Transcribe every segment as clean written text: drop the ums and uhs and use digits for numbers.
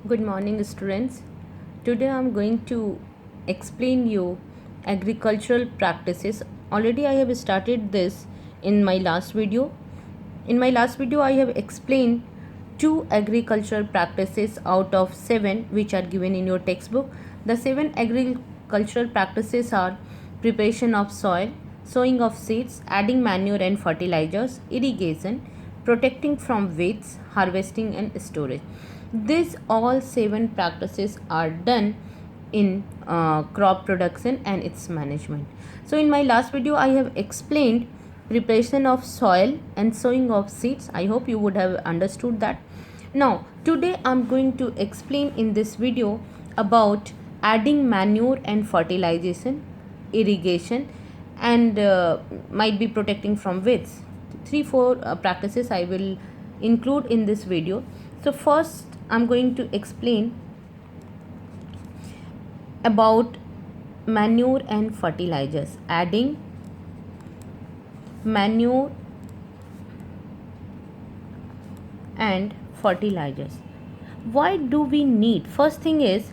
Good morning, students. Today I'm going to explain you agricultural practices. Already I have started this in my last video. In my last video I have explained two agricultural practices out of 7 which are given in your textbook. The 7 agricultural practices are preparation of soil, sowing of seeds, adding manure and fertilizers, irrigation, protecting from weeds, harvesting and storage. These all 7 practices are done in crop production and its management. So in my last video I have explained preparation of soil and sowing of seeds. I hope you would have understood that. Now today I'm going to explain in this video about adding manure and fertilization, irrigation, and might be protecting from weeds. 3-4 practices I will include in this video. So first I'm going to explain about manure and fertilizers, adding manure and fertilizers. Why do we need, first thing is,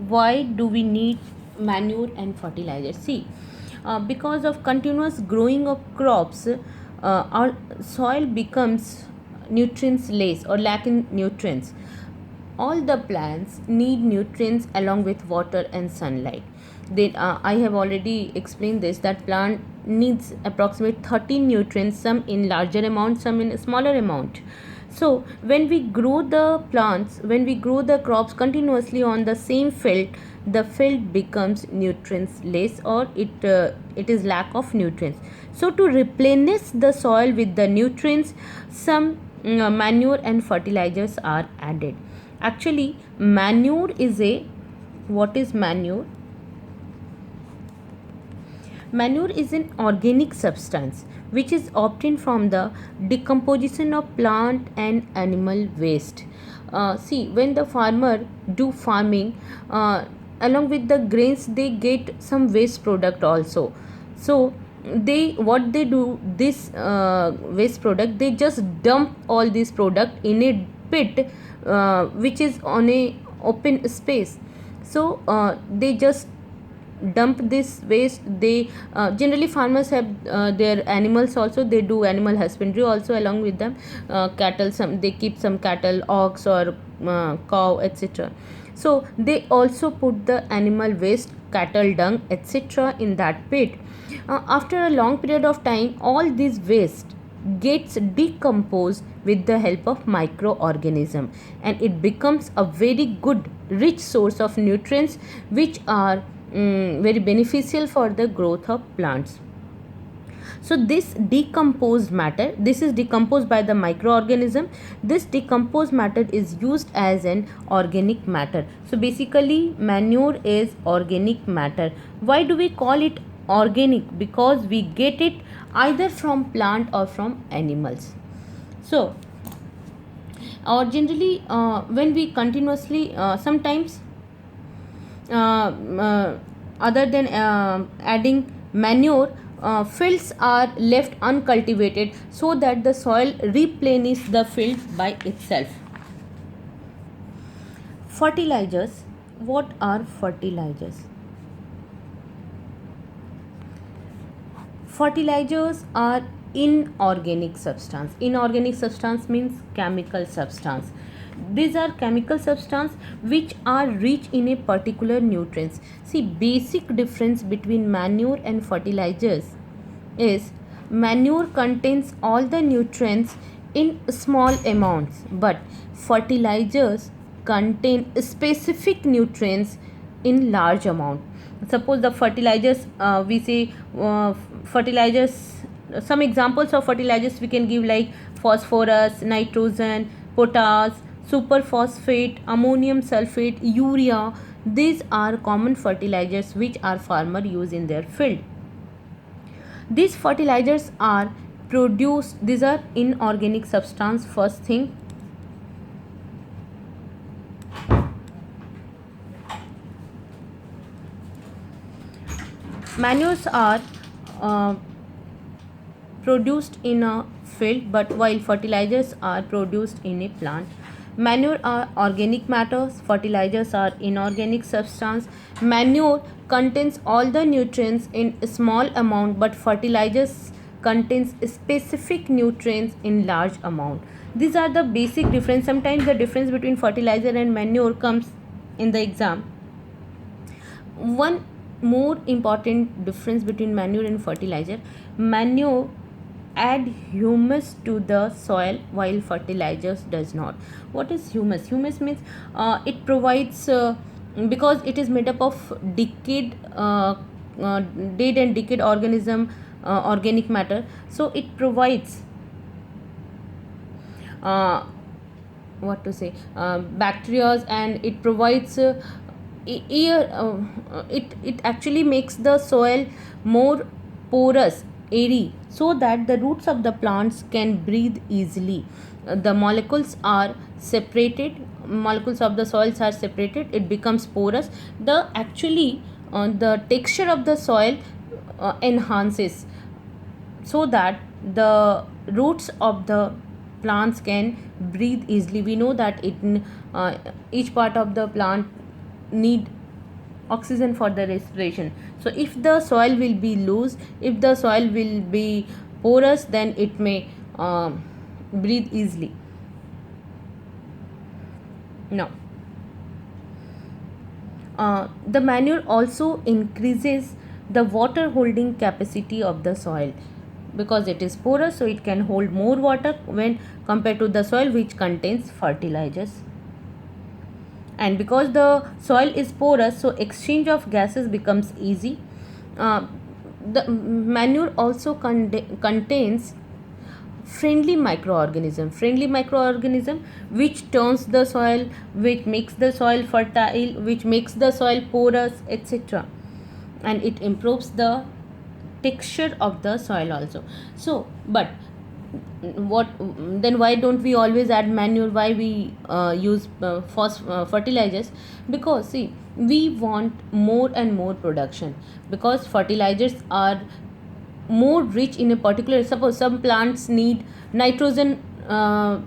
why do we need manure and fertilizers? See, because of continuous growing of crops, our soil becomes nutrients less or lacking nutrients. All the plants need nutrients along with water and sunlight. I have already explained this, that plant needs approximately 13 nutrients, some in larger amount, some in smaller amount. So when we grow the plants, when we grow the crops continuously on the same field, the field becomes nutrients less, or it is lack of nutrients. So to replenish the soil with the nutrients, some manure and fertilizers are added. Actually, manure is a, what is manure? Manure is an organic substance which is obtained from the decomposition of plant and animal waste. See, when the farmer do farming, along with the grains they get some waste product also. So they, what they do, this waste product, they just dump all this product in a pit which is on a open space. So they just dump this waste. They generally farmers have their animals also, they do animal husbandry also along with them, cattle, some they keep some cattle, ox or cow, etc. So they also put the animal waste, cattle dung, etc. in that pit. After a long period of time, all this waste gets decomposed with the help of microorganism, and it becomes a very good rich source of nutrients which are very beneficial for the growth of plants. So this decomposed matter, this is decomposed by the microorganism. This decomposed matter is used as an organic matter. So basically manure is organic matter. Why do we call it organic? Because we get it either from plant or from animals. So or generally when we continuously sometimes other than adding manure, fields are left uncultivated so that the soil replenishes the field by itself. Fertilizers. What are fertilizers? Fertilizers are inorganic substance. Inorganic substance means chemical substance. These are chemical substance which are rich in a particular nutrients. See, basic difference between manure and fertilizers is manure contains all the nutrients in small amounts, but fertilizers contain specific nutrients in large amount. Suppose the fertilizers, we say fertilizers, some examples of fertilizers we can give like phosphorus, nitrogen, potash, superphosphate, ammonium sulfate, urea. These are common fertilizers which our farmer use in their field. These fertilizers are produced, these are inorganic substance. First thing, manures are produced in a field, but while fertilizers are produced in a plant. Manure are organic matters, fertilizers are inorganic substance. Manure contains all the nutrients in a small amount, but fertilizers contains specific nutrients in large amount. These are the basic difference. Sometimes the difference between fertilizer and manure comes in the exam. One more important difference between manure and fertilizer: manure add humus to the soil while fertilizers does not. What is humus? Humus means it provides because it is made up of uh, dead and decayed organism, organic matter, so it provides uh, what to say, bacteria, and it provides it actually makes the soil more porous, airy, so that the roots of the plants can breathe easily. The molecules are separated, molecules of the soils are separated, it becomes porous. The actually the texture of the soil enhances, so that the roots of the plants can breathe easily. We know that each part of the plant need oxygen for the respiration. So if the soil will be loose, if the soil will be porous, then it may breathe easily. Now the manure also increases the water holding capacity of the soil, because it is porous, so it can hold more water when compared to the soil which contains fertilizers. And because the soil is porous, so exchange of gases becomes easy. uh, the manure also contains friendly microorganism which turns the soil, which makes the soil fertile, which makes the soil porous, etc., and it improves the texture of the soil also. So but what then, why don't we always add manure? Why we use fertilizers? Because see, we want more and more production, because fertilizers are more rich in a particular, suppose some plants need nitrogen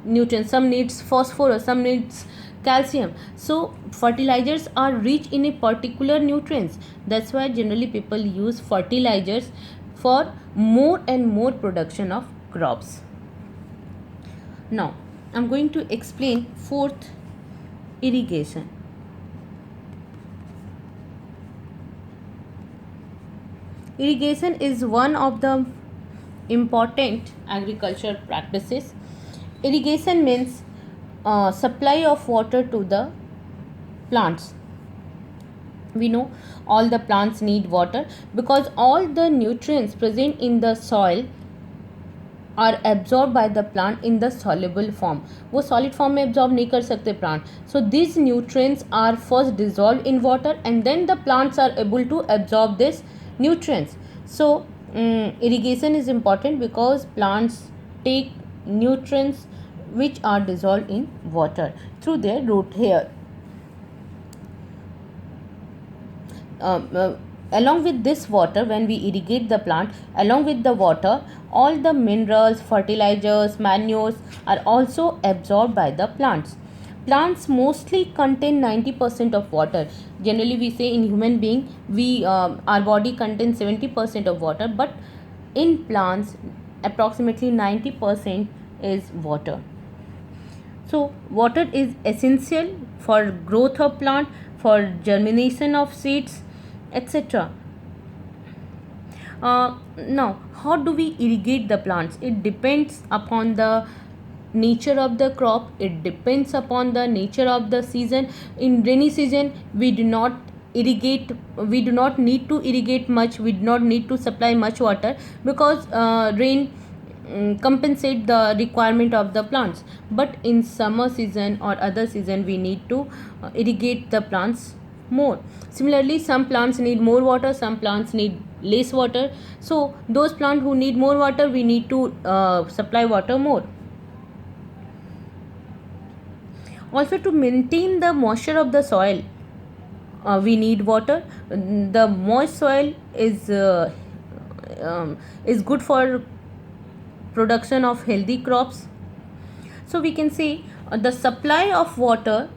nutrients, some needs phosphorus, some needs calcium, so fertilizers are rich in a particular nutrients. That's why generally people use fertilizers for more and more production of crops. Now I'm going to explain fourth, irrigation. Irrigation is one of the important agriculture practices. Irrigation means supply of water to the plants. We know all the plants need water, because all the nutrients present in the soil are absorbed by the plant in the soluble form. वो solid form में absorb नहीं कर सकते plant. So these nutrients are first dissolved in water, and then the plants are able to absorb this nutrients. So irrigation is important because plants take nutrients which are dissolved in water through their root hair. Along with this water, when we irrigate the plant, along with the water, all the minerals, fertilizers, manures are also absorbed by the plants. Plants mostly contain 90% of water. Generally we say in human being, our body contains 70% of water, but in plants approximately 90% is water. So water is essential for growth of plant, for germination of seeds, etc. Now, how do we irrigate the plants? It depends upon the nature of the crop, it depends upon the nature of the season. In rainy season we do not irrigate, we do not need to irrigate much, we do not need to supply much water, because rain compensate the requirement of the plants. But in summer season or other season we need to irrigate the plants more. Similarly, some plants need more water, some plants need less water, so those plants who need more water, we need to supply water more. Also, to maintain the moisture of the soil, we need water. The moist soil is good for production of healthy crops. So we can say The supply of water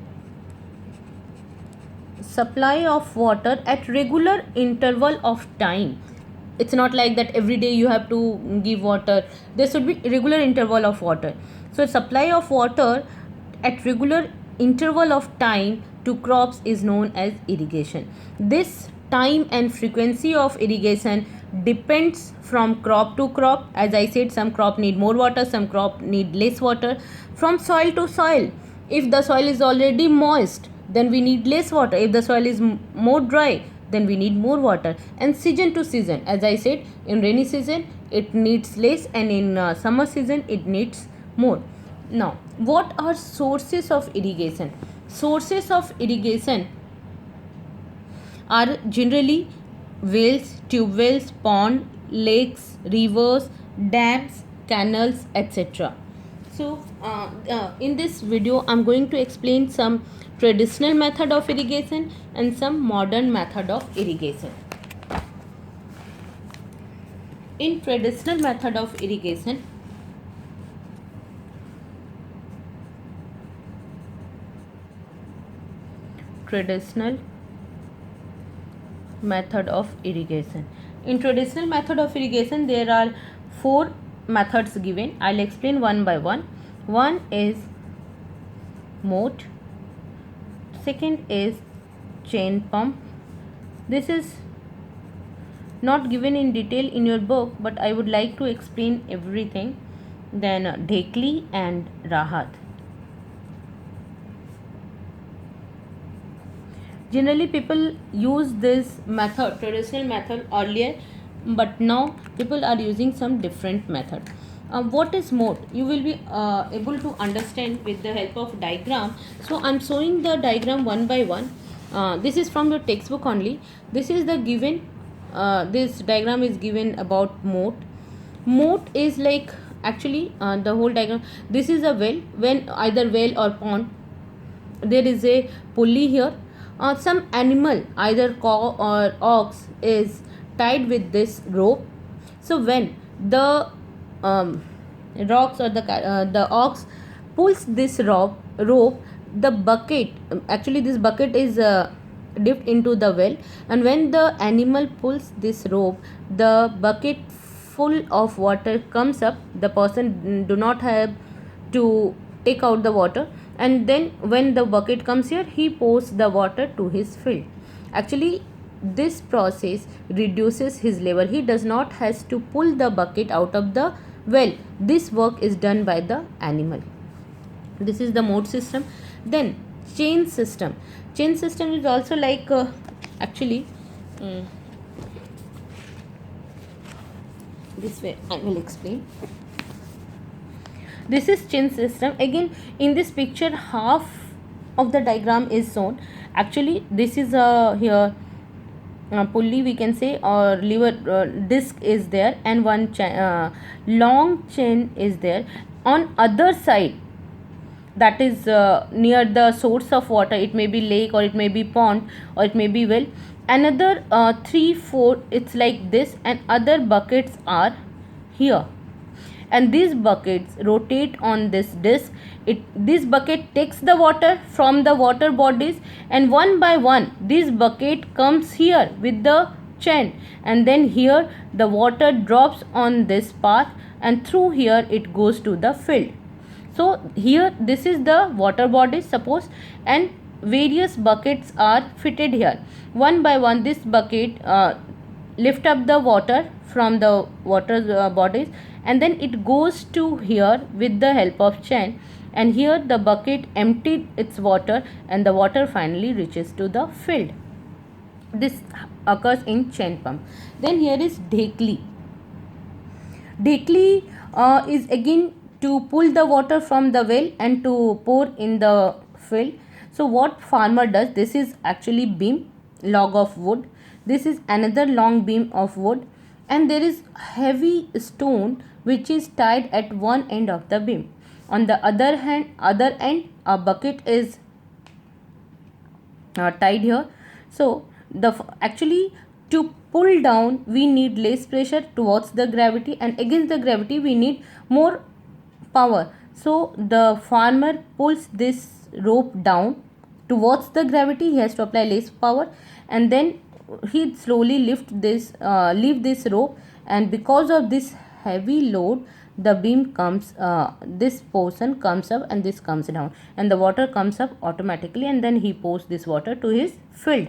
at regular interval of time. It's not like that every day you have to give water. There should be regular interval of water. So supply of water at regular interval of time to crops is known as irrigation. This time and frequency of irrigation depends from crop to crop. As I said, some crop need more water, some crop need less water. From soil to soil, if the soil is already moist, then we need less water. If the soil is more dry, then we need more water. And season to season, as I said, in rainy season it needs less, and in summer season it needs more. Now, what are sources of irrigation? Sources of irrigation are generally wells, tube wells, pond, lakes, rivers, dams, canals, etc. So in this video I'm going to explain some traditional method of irrigation and some modern method of irrigation. In traditional method of irrigation, in traditional method of irrigation there are 4 methods given. I'll explain one by one. One is moat, second is chain pump. This is not given in detail in your book, but I would like to explain everything. Then Dhekli and Rahat. Generally people use this method, traditional method, earlier, but now people are using some different method. What is moat? You will be able to understand with the help of diagram. So I'm showing the diagram one by one. This is from your textbook only. This is the given. This diagram is given about moat. Moat is like, actually the whole diagram. This is a well. When either well or pond, there is a pulley here. Some animal, either cow or ox, is tied with this rope. So when the rocks or the ox pulls this rope, the bucket, actually this bucket is dipped into the well, and when the animal pulls this rope, the bucket full of water comes up. The person do not have to take out the water, and then when the bucket comes here, he pours the water to his field. Actually this process reduces his labor. He does not has to pull the bucket out of the well. This work is done by the animal. This is the moat system. Then chain system. Chain system is also like this way I will explain. This is chain system. Again, in this picture half of the diagram is shown. Actually this is here pulley we can say, or lever disc is there, and one long chain is there. On other side, that is near the source of water, it may be lake or it may be pond or it may be well, another 3-4, it's like this, and other buckets are here, and these buckets rotate on this disc. This bucket takes the water from the water bodies, and one by one this bucket comes here with the chain, and then here the water drops on this path, and through here it goes to the field. So here this is the water body, suppose, and various buckets are fitted here. One by one this bucket lift up the water from the water bodies, and then it goes to here with the help of chain, and here the bucket emptied its water, and the water finally reaches to the field. This occurs in chain pump. Then here is Dhekli. Dhekli is again to pull the water from the well and to pour in the field. So what farmer does, this is actually beam, log of wood. This is another long beam of wood, and there is heavy stone which is tied at one end of the beam. On the other end, a bucket is tied here. So actually to pull down we need less pressure towards the gravity, and against the gravity we need more power. So the farmer pulls this rope down towards the gravity. He has to apply less power, and then he slowly lift this rope, and because of this heavy load, the beam comes, this portion comes up and this comes down, and the water comes up automatically, and then he pours this water to his field.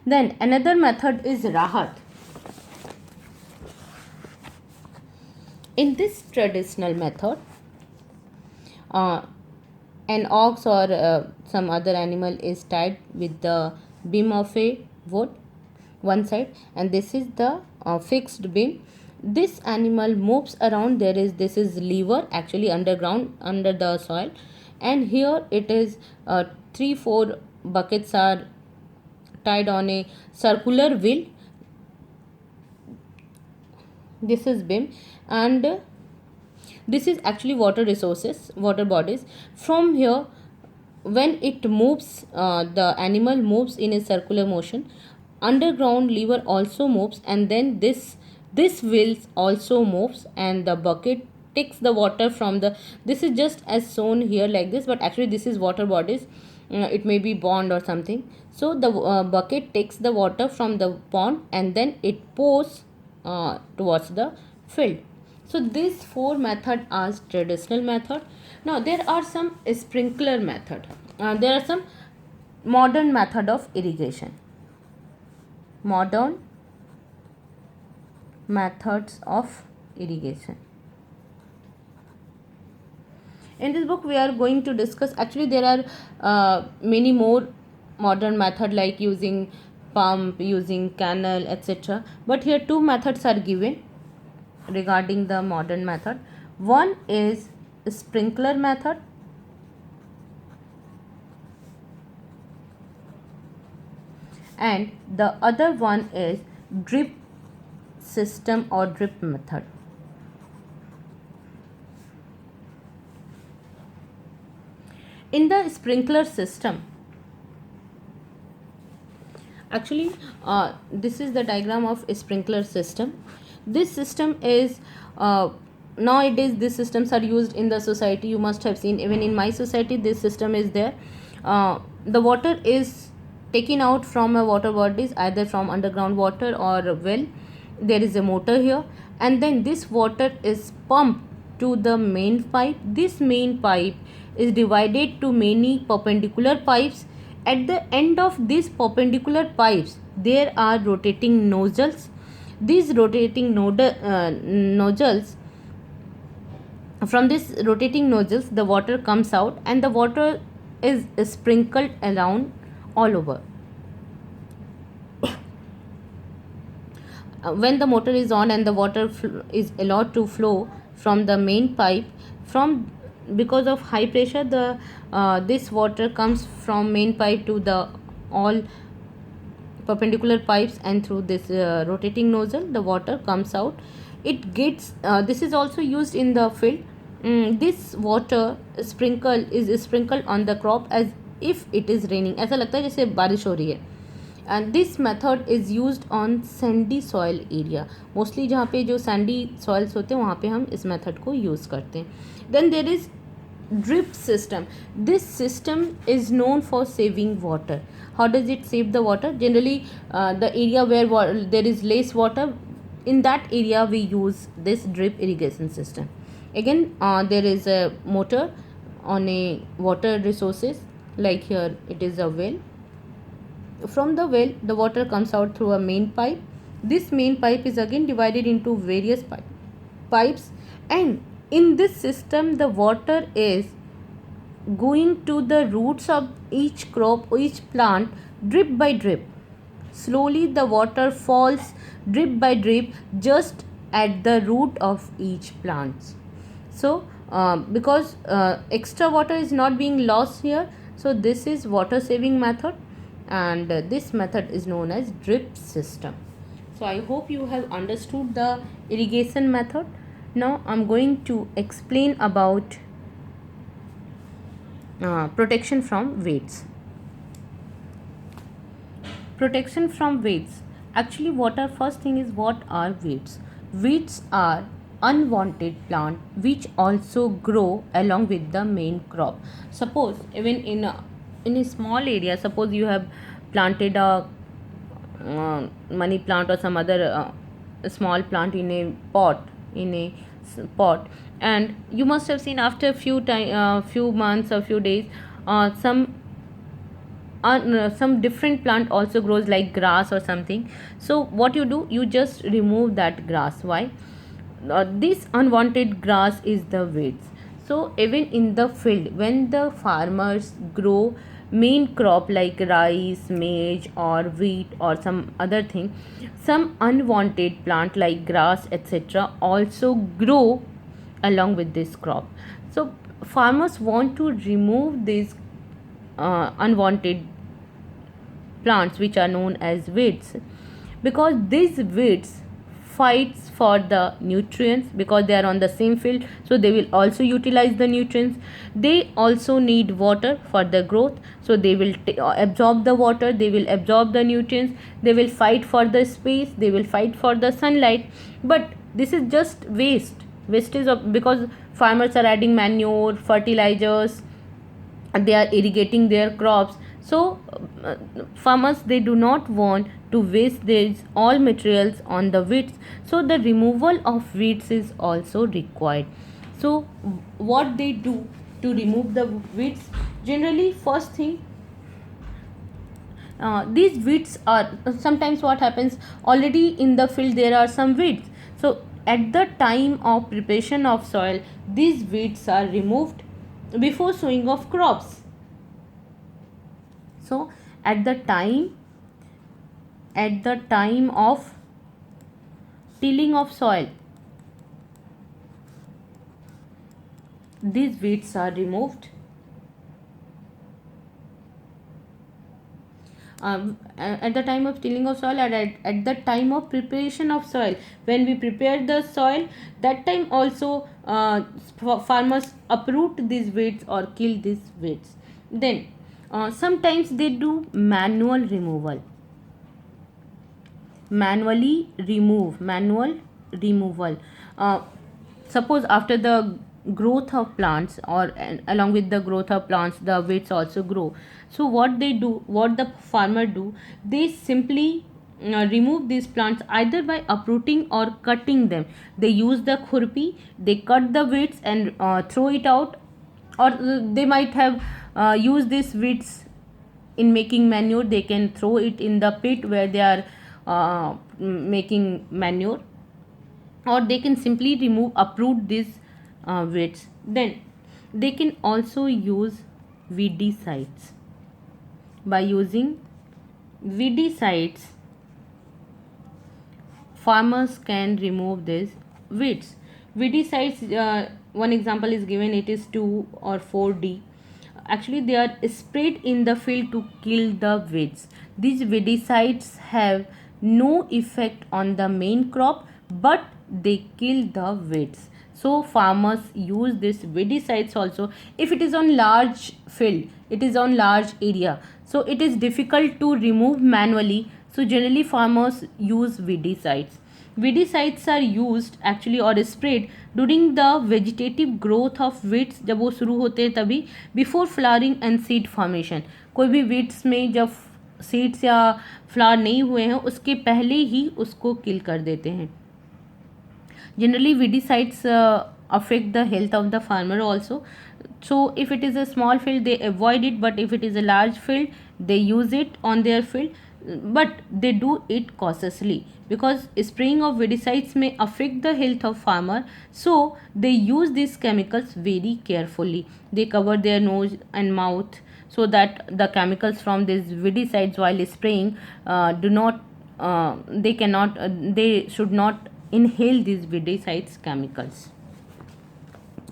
Then another method is rahat. In this traditional method, uh, an ox or some other animal is tied with the beam of a wood one side, and this is the fixed beam. This animal moves around. This is lever actually underground under the soil, and here it is 3-4 buckets are tied on a circular wheel. This is beam, and this is actually water resources, water bodies. From here, when it moves, the animal moves in a circular motion. Underground lever also moves, and then this wheels also moves, and the bucket takes the water from the, this is just as shown here like this, but actually this is water bodies. It may be pond or something. So the bucket takes the water from the pond, and then it pours towards the field. So these four method are traditional method. Now there are some sprinkler method. There are some modern method of irrigation. Modern methods of irrigation. In this book we are going to discuss, actually there are many more modern method like using pump, using canal, etc. But here two methods are given regarding the modern method. One is sprinkler method, and the other one is drip system or drip method. In the sprinkler system, actually this is the diagram of a sprinkler system. This system is nowadays these systems are used in the society. You must have seen, even in my society this system is there. The water is taken out from a water bodies, either from underground water or a well. There is a motor here, and then this water is pumped to the main pipe. This main pipe is divided to many perpendicular pipes. At the end of these perpendicular pipes there are rotating nozzles. These rotating nozzles, from these rotating nozzles the water comes out, and the water is sprinkled around all over. When the motor is on and the water is allowed to flow from the main pipe, from because of high pressure, the this water comes from main pipe to the all perpendicular pipes, and through this rotating nozzle the water comes out. It gets this is also used in the field. This water is sprinkled on the crop as if it is raining. ऐसा लगता है जैसे बारिश हो रही है. And this method is used on sandy soil area. Mostly जहाँ पे जो sandy soils होते हैं वहाँ पे हम इस method को use करते हैं. Then there is drip system. This system is known for saving water. How does it save the water? Generally the area where there is less water, in that area we use this drip irrigation system. Again there is a motor on a water resources, like here it is a well. From the well the water comes out through a main pipe. This main pipe is again divided into various pipes, and in this system the water is going to the roots of each crop or each plant drip by drip. Slowly the water falls drip by drip just at the root of each plant. So because extra water is not being lost here, so this is water saving method, and this method is known as drip system. So I hope you have understood the irrigation method. Now I'm going to explain about protection from weeds. Protection from weeds. Actually, first thing is, what are weeds? Weeds are unwanted plant which also grow along with the main crop. Suppose even in a small area, suppose you have planted a money plant or some other small plant in a pot, in a pot, and you must have seen after few months or few days, some different plant also grows like grass or something. So what you do, you just remove that grass. Why? This unwanted grass is the weeds. So even in the field, when the farmers grow main crop like rice, maize or wheat or some other thing, some unwanted plant like grass etc also grow along with this crop. So farmers want to remove these unwanted plants which are known as weeds, because these weeds fights for the nutrients, because they are on the same field, so they will also utilize the nutrients. They also need water for the growth, so they will absorb the water, they will absorb the nutrients, they will fight for the space, they will fight for the sunlight. But this is just wastage of, because farmers are adding manure, fertilizers, they are irrigating their crops. So farmers, they do not want to waste these all materials on the weeds, so the removal of weeds is also required. So what they do to remove the weeds, generally first thing, these weeds are, sometimes what happens, already in the field there are some weeds, so at the time of preparation of soil these weeds are removed before sowing of crops. So at the time of tilling of soil, these weeds are removed. At the time of tilling of soil and at the time of preparation of soil, when we prepare the soil, that time also farmers uproot these weeds or kill these weeds. Then sometimes they do manual removal, manual removal. Suppose after the growth of plants, or along with the growth of plants the weeds also grow. So what they do, what the farmer do, they simply remove these plants either by uprooting or cutting them. They use the khurpi, they cut the weeds and throw it out, or they might have used these weeds in making manure, they can throw it in the pit where they are making manure, or they can simply uproot these weeds. Then they can also use weedicides. By using weedicides, farmers can remove these weeds. Weedicides, one example is given, it is 2 or 4D. Actually they are sprayed in the field to kill the weeds. These weedicides have no effect on the main crop, but they kill the weeds. So farmers use this weedicides also. If it is on large field, it is on large area, so it is difficult to remove manually, so generally farmers use weedicides. Weedicides are used actually or sprayed during the vegetative growth of weeds, जब वो शुरू होते हैं तभी, before flowering and seed formation. कोई भी weeds में जब seeds या flower नहीं हुए हैं उसके पहले ही उसको kill कर देते हैं. Generally weedicides affect the health of the farmer also. So if it is a small field they avoid it, but if it is a large field they use it on their field, but they do it cautiously, because spraying of weedicides may affect the health of farmer, so they use these chemicals very carefully. They cover their nose and mouth so that the chemicals from these weedicides while spraying they should not inhale these weedicides chemicals.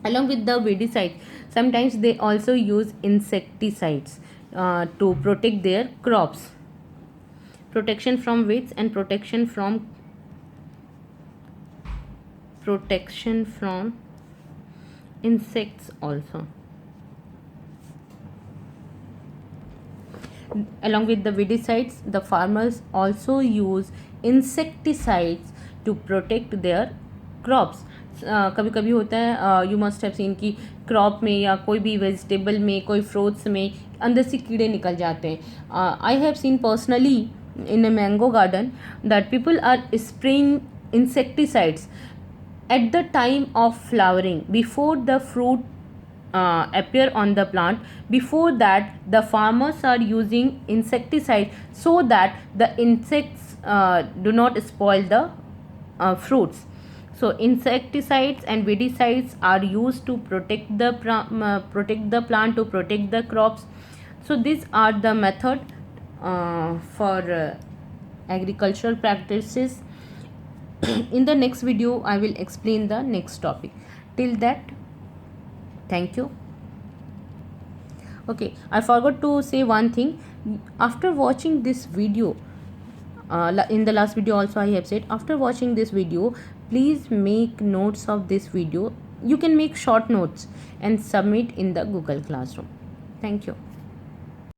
Along with the weedicides, sometimes they also use insecticides to protect their crops. Protection from weeds and protection from insects also. Along with the weedicides, the farmers also use insecticides to protect their crops. कभी कभी होता है, you must have seen कि crop में या कोई भी vegetable में, कोई फ्रूट्स में अंदर से कीड़े निकल जाते हैं. I have seen personally in a mango garden that people are spraying insecticides at the time of flowering before the fruit appear on the plant. Before that, the farmers are using insecticide so that the insects do not spoil the fruits. So insecticides and weedicides are used to protect the plant, to protect the crops. So these are the method for agricultural practices. In the next video I will explain the next topic. Till that, thank you. Okay, I forgot to say one thing. After watching this video, in the last video also I have said, after watching this video, please make notes of this video. You can make short notes and submit in the Google Classroom. Thank you.